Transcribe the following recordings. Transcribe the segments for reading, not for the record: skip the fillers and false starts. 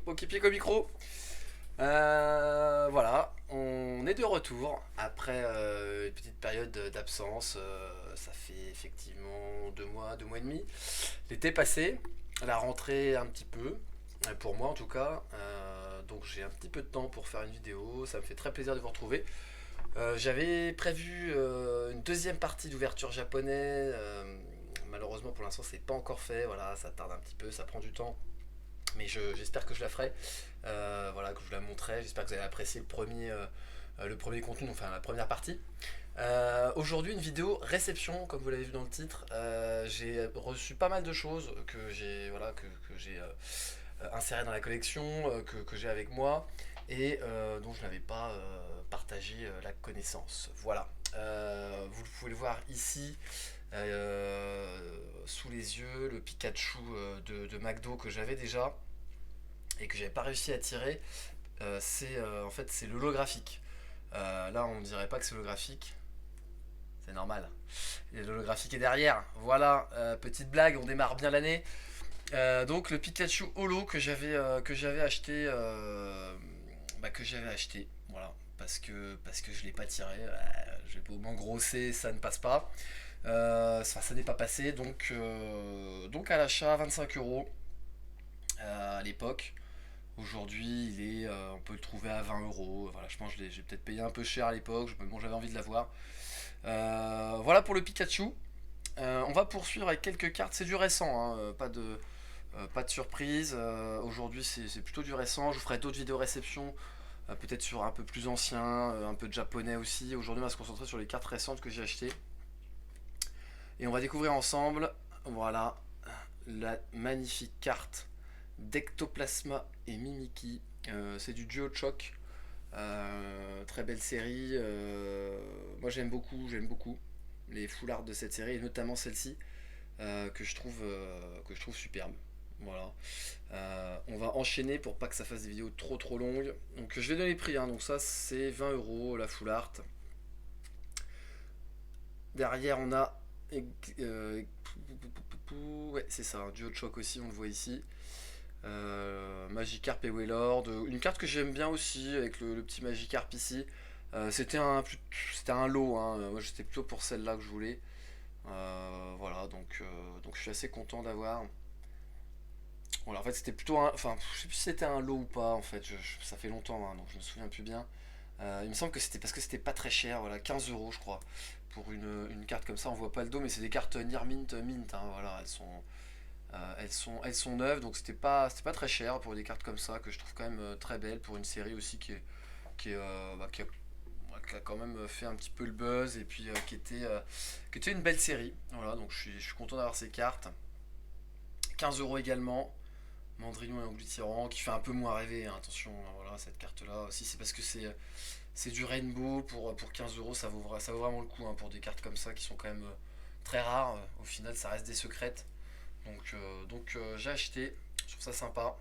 Poképic au micro. Voilà, on est de retour après une petite période d'absence. Ça fait effectivement 2 mois et demi. L'été passé, la rentrée un petit peu, pour moi en tout cas. Donc j'ai un petit peu de temps pour faire une vidéo. Ça me fait très plaisir de vous retrouver. J'avais prévu une deuxième partie d'ouverture japonais. Malheureusement pour l'instant c'est pas encore fait. Voilà, ça tarde un petit peu, ça prend du temps. Mais j'espère que je la ferai. Voilà, que je vous la montrerai. J'espère que vous avez apprécié le premier contenu, enfin la première partie. Aujourd'hui, une vidéo réception, comme vous l'avez vu dans le titre. J'ai reçu pas mal de choses que j'ai voilà, que j'ai insérées dans la collection, que j'ai avec moi, et dont je n'avais pas partagé la connaissance. Voilà. Vous pouvez le voir ici. Sous les yeux, le Pikachu de McDo que j'avais déjà et que j'avais pas réussi à tirer, c'est en fait c'est l'holographique. Là on dirait pas que c'est holographique, c'est normal. Et l'holographique est derrière. Voilà, petite blague, on démarre bien l'année. Donc le Pikachu holo que j'avais acheté, que j'avais acheté, voilà, parce que je l'ai pas tiré. Je vais au moins grosser, ça ne passe pas. Ça n'est pas passé, donc à l'achat 25 euros à l'époque. Aujourd'hui, on peut le trouver à 20 euros. Voilà, je pense que j'ai peut-être payé un peu cher à l'époque. Bon, j'avais envie de l'avoir. Voilà pour le Pikachu. On va poursuivre avec quelques cartes. C'est du récent, hein, pas de surprise. Aujourd'hui, c'est plutôt du récent. Je vous ferai d'autres vidéos réception, peut-être sur un peu plus ancien, un peu de japonais aussi. Aujourd'hui, on va se concentrer sur les cartes récentes que j'ai achetées. Et on va découvrir ensemble, voilà, la magnifique carte d'Ectoplasma et Mimikyu. C'est du duo choc. Très belle série. Moi j'aime beaucoup les full art de cette série et notamment celle-ci que je trouve superbe. Voilà. On va enchaîner pour pas que ça fasse des vidéos trop longues. Donc je vais donner les prix, hein. Donc ça c'est 20 euros la full art. Derrière on a ouais c'est ça, un duo choc aussi, on le voit ici. Magikarp et Wailord. Une carte que j'aime bien aussi avec le petit Magikarp ici. C'était un lot, hein. Moi j'étais plutôt pour celle-là que je voulais. Voilà, donc je suis assez content d'avoir. Voilà, en fait c'était plutôt un. Enfin, je sais plus si c'était un lot ou pas en fait. Ça fait longtemps, hein, donc je me souviens plus bien. Il me semble que c'était parce que c'était pas très cher, voilà, 15 euros je crois. Pour une carte comme ça, on voit pas le dos, mais c'est des cartes Near Mint, Mint, hein, voilà, elles sont neuves, donc c'était pas très cher pour des cartes comme ça, que je trouve quand même très belle pour une série aussi qui a quand même fait un petit peu le buzz et puis qui était une belle série. Voilà, donc je suis content d'avoir ces cartes. 15 euros également. Mandrillon et Anglutyrant, qui fait un peu moins rêver, hein, attention, voilà, cette carte-là aussi, c'est parce que c'est du Rainbow, pour 15 euros, ça vaut vraiment le coup, hein, pour des cartes comme ça qui sont quand même très rares. Au final, ça reste des secrètes. Donc j'ai acheté, je trouve ça sympa.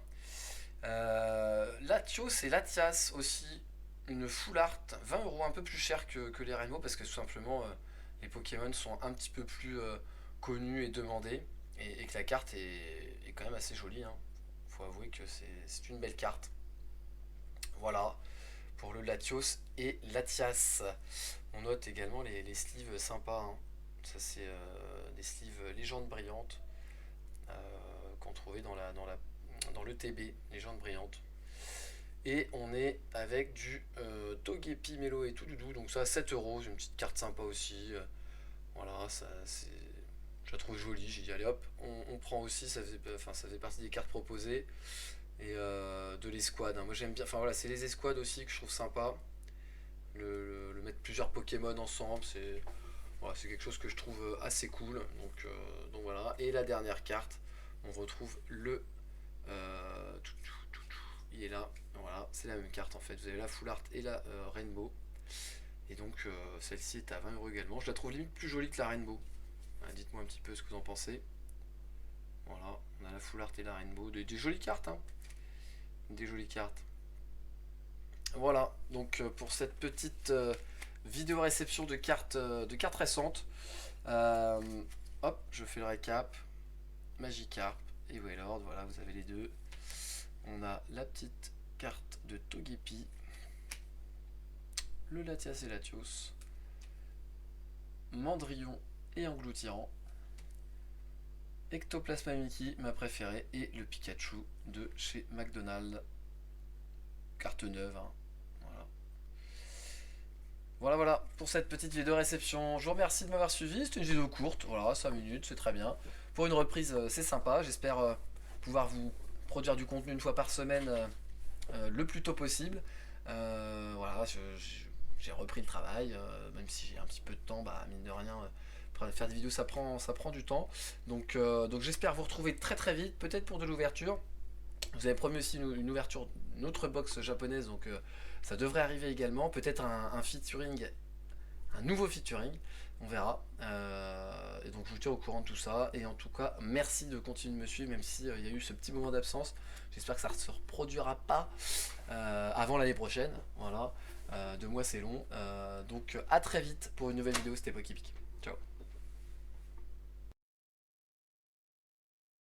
Latios et Latias aussi, une full art, 20 euros, un peu plus cher que les Rainbow parce que tout simplement les Pokémon sont un petit peu plus connus et demandés et que la carte est quand même assez jolie, hein. Faut avouer que c'est une belle carte. Voilà pour le Latios et Latias. On note également les sleeves sympas, hein. Ça c'est des sleeves légendes brillantes qu'on trouvait dans le TB, légende brillante. Et on est avec du Togepi, Melo et tout doudou. Donc ça à 7 euros, c'est une petite carte sympa aussi. Voilà, je la trouve jolie. J'ai dit allez hop, on prend aussi, ça faisait partie des cartes proposées. Et de l'escouade, hein. Moi j'aime bien, enfin voilà, c'est les escouades aussi que je trouve sympa. Le mettre plusieurs Pokémon ensemble, c'est quelque chose que je trouve assez cool. Donc voilà. Et la dernière carte, on retrouve euh, il est là. Voilà, c'est la même carte en fait. Vous avez la Full Art et la Rainbow. Et donc celle-ci est à 20 euros également. Je la trouve limite plus jolie que la Rainbow. Dites-moi un petit peu ce que vous en pensez. Voilà, on a la Full Art et la Rainbow. Des jolies cartes, hein. Des jolies cartes. Voilà, donc pour cette petite vidéo réception de cartes récentes. Euh, Hop, je fais le récap. Magikarp et Wailord, voilà, vous avez les deux. On a la petite carte de Togepi, le Latias et Latios, Mandrillon et Engloutirant, Ectoplasma Mickey, ma préférée, et le Pikachu de chez McDonald's. Carte neuve, hein. Voilà. Voilà pour cette petite vidéo réception. Je vous remercie de m'avoir suivi. C'était une vidéo courte, voilà, 5 minutes, c'est très bien. Pour une reprise, c'est sympa. J'espère pouvoir vous produire du contenu une fois par semaine le plus tôt possible. Voilà, j'ai repris le travail, même si j'ai un petit peu de temps, bah, mine de rien, faire des vidéos ça prend du temps. Donc j'espère vous retrouver très très vite, peut-être pour de l'ouverture. Vous avez promis aussi une ouverture, une autre box japonaise, donc ça devrait arriver également. Peut-être un featuring, un nouveau featuring, on verra. Et donc je vous tiens au courant de tout ça. Et en tout cas, merci de continuer de me suivre, même s'il y a eu ce petit moment d'absence. J'espère que ça ne se reproduira pas avant l'année prochaine. Voilà, 2 mois c'est long. Donc à très vite pour une nouvelle vidéo, c'était Poképic. Ciao.